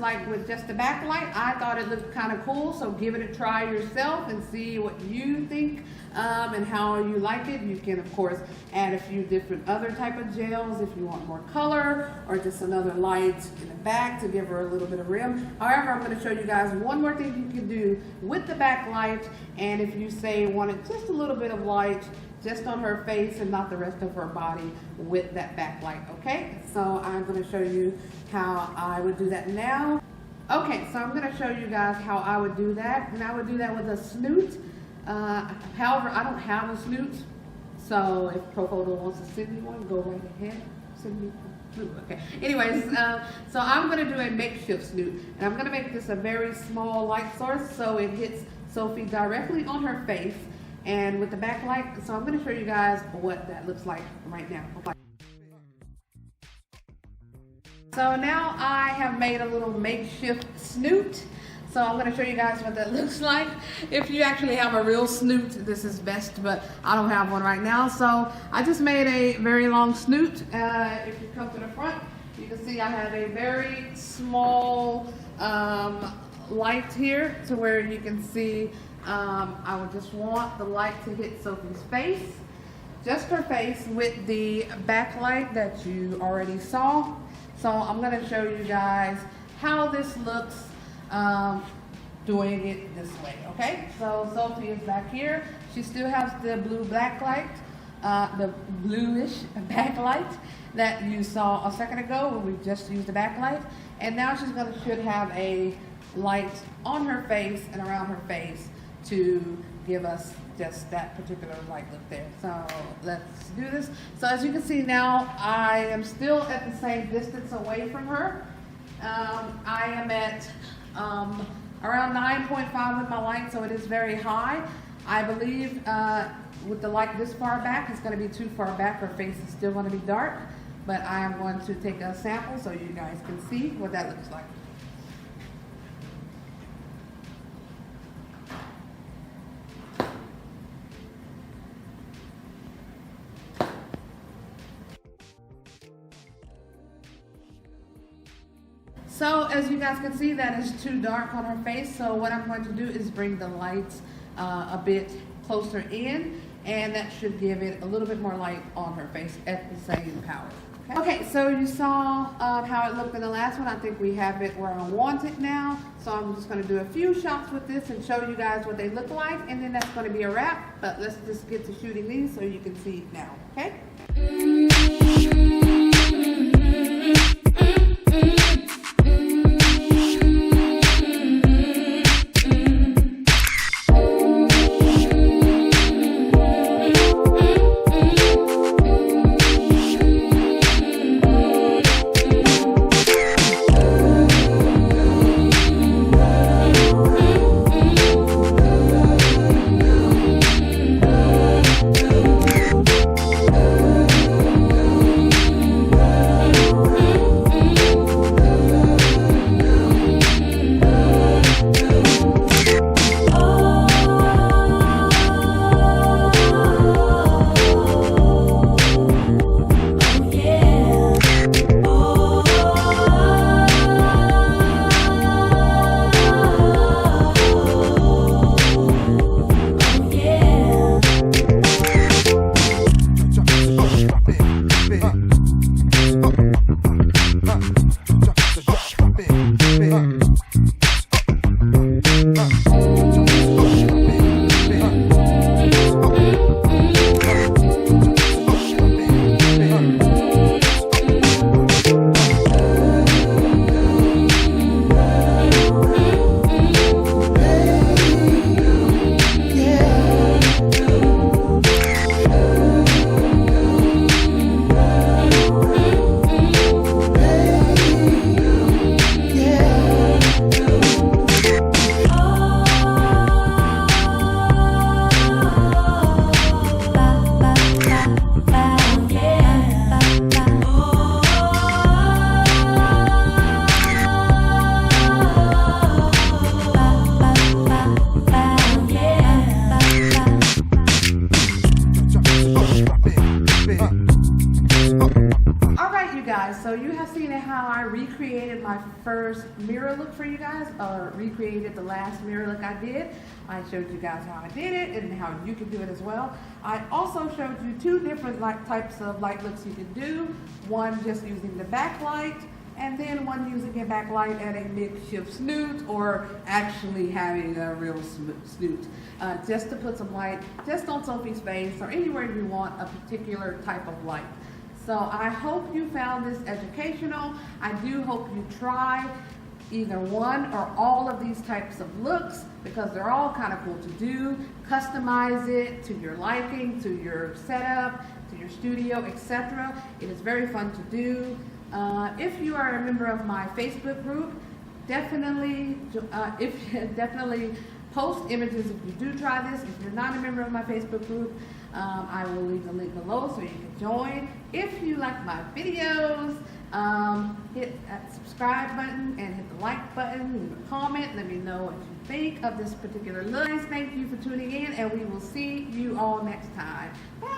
like with just the backlight. I thought it looked kind of cool, so give it a try yourself and see what you think and how you like it. You can, of course, add a few different other type of gels if you want more color, or just another light in the back to give her a little bit of rim. However, I'm going to show you guys one more thing you can do with the backlight, and if you say wanted just a little bit of light just on her face and not the rest of her body with that backlight, okay? So I'm going to show you how I would do that now. Okay, so I'm going to show you guys how I would do that, and I would do that with a snoot. However, I don't have a snoot, so if Profoto wants to send me one, go right ahead, send me one. Ooh, okay, anyways, so I'm going to do a makeshift snoot, and I'm going to make this a very small light source so it hits Sophie directly on her face and with the backlight. So I'm going to show you guys what that looks like right now. So now I have made a little makeshift snoot. So I'm going to show you guys what that looks like. If you actually have a real snoot, this is best, but I don't have one right now. So I just made a very long snoot. If you come to the front, you can see I have a very small light here to where you can see I would just want the light to hit Sophie's face, just her face, with the backlight that you already saw. So I'm going to show you guys how this looks doing it this way, okay? So Sophie is back here. She still has the blue backlight, the bluish backlight that you saw a second ago when we just used the backlight. And now she's should have a light on her face and around her face to give us just that particular light look there. So let's do this. So as you can see now, I am still at the same distance away from her. I am at around 9.5 with my light, so it is very high. I believe with the light this far back, it's going to be too far back. Her face is still going to be dark, but I am going to take a sample so you guys can see what that looks like. So as you guys can see, that is too dark on her face. So what I'm going to do is bring the lights a bit closer in, and that should give it a little bit more light on her face at the same power. Okay, so you saw how it looked in the last one. I think we have it where I want it now. So I'm just going to do a few shots with this and show you guys what they look like, and then that's going to be a wrap. But let's just get to shooting these so you can see it now, okay? recreated my first mirror look for you guys, or recreated the last mirror look I did. I showed you guys how I did it and how you can do it as well. I also showed you two different types of light looks you can do. One just using the backlight, and then one using a backlight and a makeshift snoot, or actually having a real snoot, just to put some light just on Sophie's face or anywhere you want a particular type of light. So I hope you found this educational. I do hope you try either one or all of these types of looks, because they're all kind of cool to do. Customize it to your liking, to your setup, to your studio, etc. It is very fun to do. If you are a member of my Facebook group, definitely post images if you do try this. If you're not a member of my Facebook group, I will leave the link below so you can join. If you like my videos, hit that subscribe button and hit the like button, leave a comment, let me know what you think of this particular look. Thank you for tuning in, and we will see you all next time. Bye.